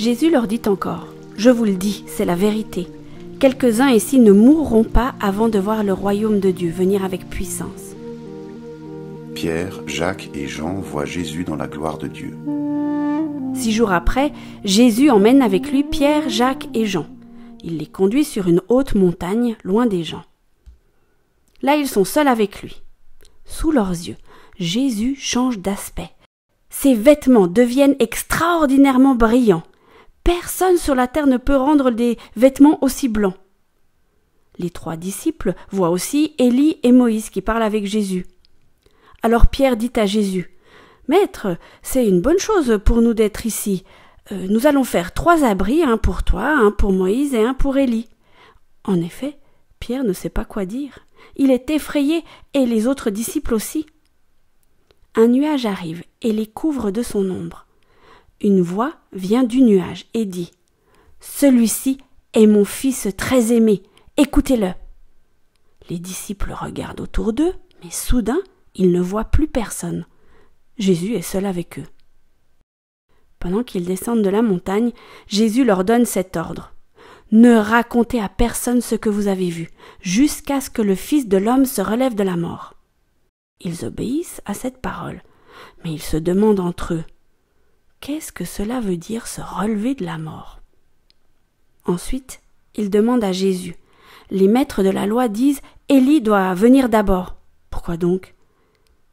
Jésus leur dit encore, « Je vous le dis, c'est la vérité. Quelques-uns ici ne mourront pas avant de voir le royaume de Dieu venir avec puissance. » Pierre, Jacques et Jean voient Jésus dans la gloire de Dieu. 6 jours après, Jésus emmène avec lui Pierre, Jacques et Jean. Il les conduit sur une haute montagne, loin des gens. Là, ils sont seuls avec lui. Sous leurs yeux, Jésus change d'aspect. Ses vêtements deviennent extraordinairement brillants. Personne sur la terre ne peut rendre des vêtements aussi blancs. Les 3 disciples voient aussi Élie et Moïse qui parlent avec Jésus. Alors Pierre dit à Jésus, « Maître, c'est une bonne chose pour nous d'être ici. Nous allons faire 3 abris, un pour toi, un pour Moïse et un pour Élie. » En effet, Pierre ne sait pas quoi dire. Il est effrayé et les autres disciples aussi. Un nuage arrive et les couvre de son ombre. Une voix vient du nuage et dit « Celui-ci est mon fils très aimé, écoutez-le. » Les disciples regardent autour d'eux, mais soudain, ils ne voient plus personne. Jésus est seul avec eux. Pendant qu'ils descendent de la montagne, Jésus leur donne cet ordre. « Ne racontez à personne ce que vous avez vu, jusqu'à ce que le Fils de l'homme se relève de la mort. » Ils obéissent à cette parole, mais ils se demandent entre eux « Qu'est-ce que cela veut dire se relever de la mort ?» Ensuite, ils demandent à Jésus. Les maîtres de la loi disent « Élie doit venir d'abord. » Pourquoi donc ?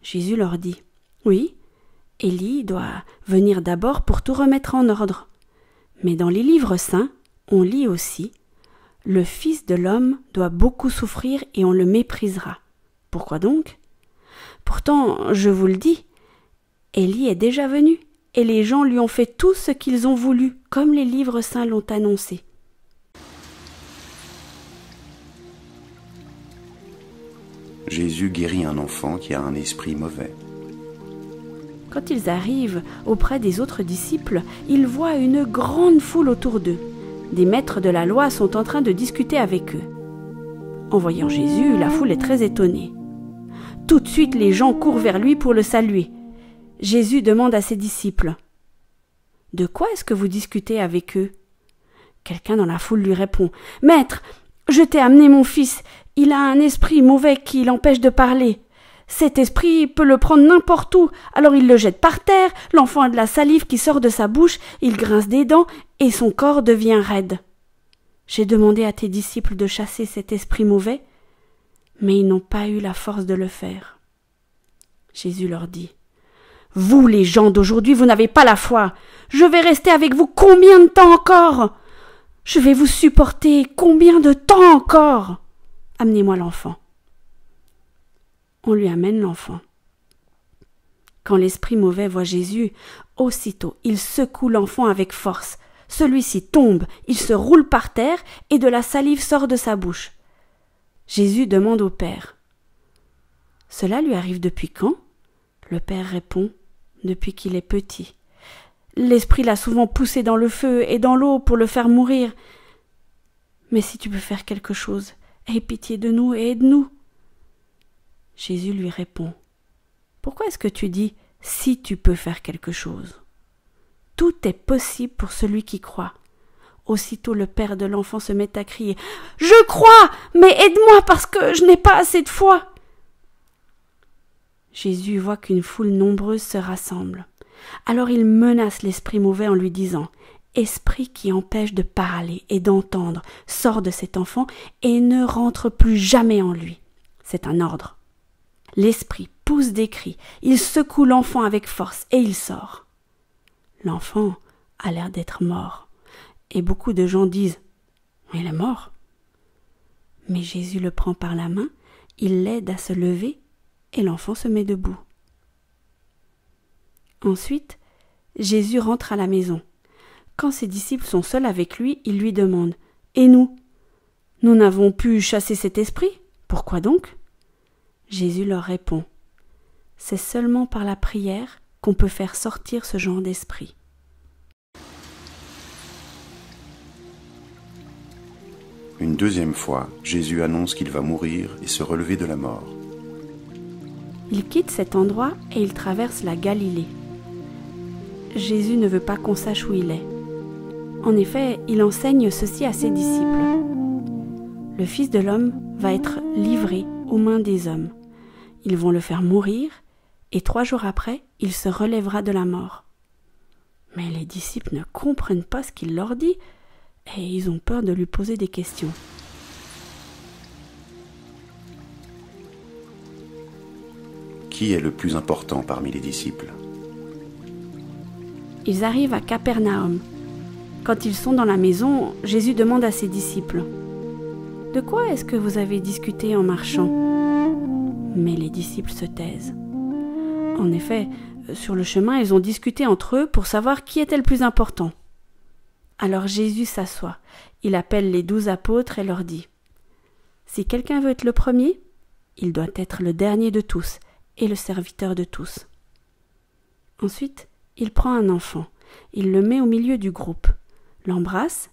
Jésus leur dit « Oui, Élie doit venir d'abord pour tout remettre en ordre. Mais dans les livres saints, on lit aussi « Le Fils de l'homme doit beaucoup souffrir et on le méprisera. » Pourquoi donc ? Pourtant, je vous le dis, Élie est déjà venu, et les gens lui ont fait tout ce qu'ils ont voulu, comme les livres saints l'ont annoncé. Jésus guérit un enfant qui a un esprit mauvais. Quand ils arrivent auprès des autres disciples, ils voient une grande foule autour d'eux. Des maîtres de la loi sont en train de discuter avec eux. En voyant Jésus, la foule est très étonnée. Tout de suite, les gens courent vers lui pour le saluer. Jésus demande à ses disciples « De quoi est-ce que vous discutez avec eux ?» Quelqu'un dans la foule lui répond « Maître, je t'ai amené mon fils. Il a un esprit mauvais qui l'empêche de parler. Cet esprit peut le prendre n'importe où, alors il le jette par terre, l'enfant a de la salive qui sort de sa bouche, il grince des dents et son corps devient raide. J'ai demandé à tes disciples de chasser cet esprit mauvais, mais ils n'ont pas eu la force de le faire. » Jésus leur dit « Vous, les gens d'aujourd'hui, vous n'avez pas la foi. Je vais rester avec vous combien de temps encore ? Je vais vous supporter combien de temps encore ? Amenez-moi l'enfant. » On lui amène l'enfant. Quand l'esprit mauvais voit Jésus, aussitôt il secoue l'enfant avec force. Celui-ci tombe, il se roule par terre et de la salive sort de sa bouche. Jésus demande au Père « Cela lui arrive depuis quand ?» Le Père répond « Depuis qu'il est petit. L'esprit l'a souvent poussé dans le feu et dans l'eau pour le faire mourir. Mais si tu peux faire quelque chose, aie pitié de nous et aide-nous. » Jésus lui répond « Pourquoi est-ce que tu dis « si tu peux faire quelque chose » ? Tout est possible pour celui qui croit. Aussitôt le père de l'enfant se met à crier « Je crois, mais aide-moi parce que je n'ai pas assez de foi !» Jésus voit qu'une foule nombreuse se rassemble. Alors il menace l'esprit mauvais en lui disant « Esprit qui empêche de parler et d'entendre, sors de cet enfant et ne rentre plus jamais en lui. » C'est un ordre. L'esprit pousse des cris, il secoue l'enfant avec force et il sort. L'enfant a l'air d'être mort, et beaucoup de gens disent « Il est mort !» Mais Jésus le prend par la main, il l'aide à se lever, et l'enfant se met debout. Ensuite, Jésus rentre à la maison. Quand ses disciples sont seuls avec lui, il lui demande « Et nous ? Nous n'avons pu chasser cet esprit ? Pourquoi donc ?» Jésus leur répond « C'est seulement par la prière qu'on peut faire sortir ce genre d'esprit. » Une deuxième fois, Jésus annonce qu'il va mourir et se relever de la mort. Il quitte cet endroit et il traverse la Galilée. Jésus ne veut pas qu'on sache où il est. En effet, il enseigne ceci à ses disciples. Le Fils de l'homme va être livré aux mains des hommes. Ils vont le faire mourir, et 3 jours après, il se relèvera de la mort. Mais les disciples ne comprennent pas ce qu'il leur dit, et ils ont peur de lui poser des questions. Qui est le plus important parmi les disciples? Ils arrivent à Capernaum. Quand ils sont dans la maison, Jésus demande à ses disciples « De quoi est-ce que vous avez discuté en marchant ?» Mais les disciples se taisent. En effet, sur le chemin, ils ont discuté entre eux pour savoir qui était le plus important. Alors Jésus s'assoit. Il appelle les 12 apôtres et leur dit « Si quelqu'un veut être le premier, il doit être le dernier de tous et le serviteur de tous. » Ensuite, il prend un enfant, il le met au milieu du groupe, l'embrasse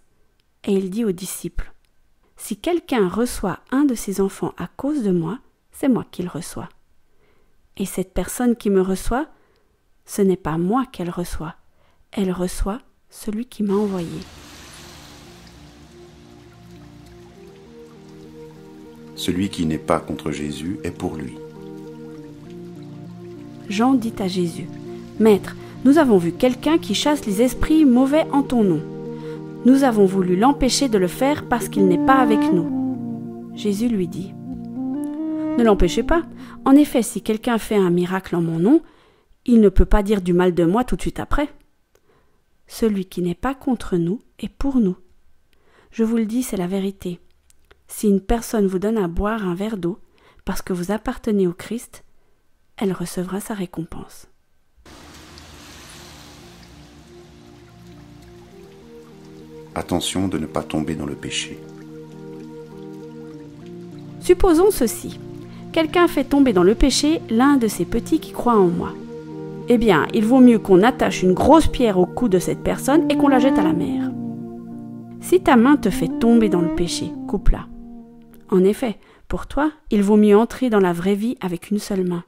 et il dit aux disciples « Si quelqu'un reçoit un de ces enfants à cause de moi, c'est moi qui le reçois. Et cette personne qui me reçoit, ce n'est pas moi qu'elle reçoit, elle reçoit celui qui m'a envoyé. » Celui qui n'est pas contre Jésus est pour lui. Jean dit à Jésus « Maître, nous avons vu quelqu'un qui chasse les esprits mauvais en ton nom. Nous avons voulu l'empêcher de le faire parce qu'il n'est pas avec nous. » Jésus lui dit « Ne l'empêchez pas. En effet, si quelqu'un fait un miracle en mon nom, il ne peut pas dire du mal de moi tout de suite après. Celui qui n'est pas contre nous est pour nous. Je vous le dis, c'est la vérité. Si une personne vous donne à boire un verre d'eau parce que vous appartenez au Christ, elle recevra sa récompense. » Attention de ne pas tomber dans le péché. Supposons ceci. Quelqu'un fait tomber dans le péché l'un de ses petits qui croient en moi. Eh bien, il vaut mieux qu'on attache une grosse pierre au cou de cette personne et qu'on la jette à la mer. Si ta main te fait tomber dans le péché, coupe-la. En effet, pour toi, il vaut mieux entrer dans la vraie vie avec une seule main.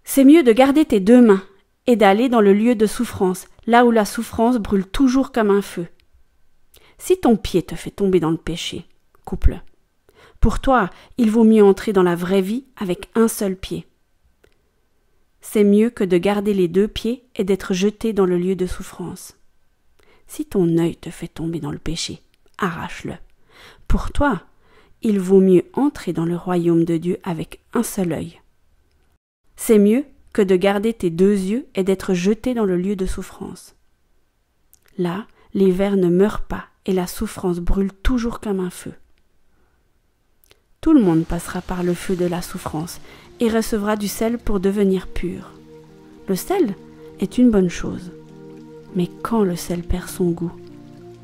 C'est mieux de garder tes 2 mains et d'aller dans le lieu de souffrance, là où la souffrance brûle toujours comme un feu. Si ton pied te fait tomber dans le péché, coupe-le. Pour toi, il vaut mieux entrer dans la vraie vie avec un seul pied. C'est mieux que de garder les 2 pieds et d'être jeté dans le lieu de souffrance. Si ton œil te fait tomber dans le péché, arrache-le. Pour toi, il vaut mieux entrer dans le royaume de Dieu avec un seul œil. C'est mieux que de garder tes 2 yeux et d'être jeté dans le lieu de souffrance. Là, les vers ne meurent pas et la souffrance brûle toujours comme un feu. Tout le monde passera par le feu de la souffrance et recevra du sel pour devenir pur. Le sel est une bonne chose. Mais quand le sel perd son goût,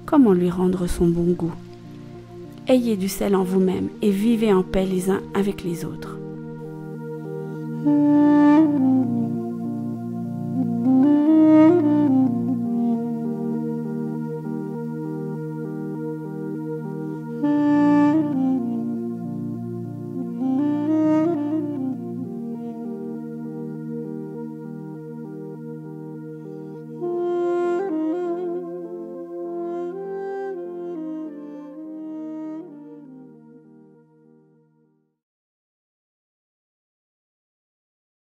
comment lui rendre son bon goût? Ayez du sel en vous-même et vivez en paix les uns avec les autres.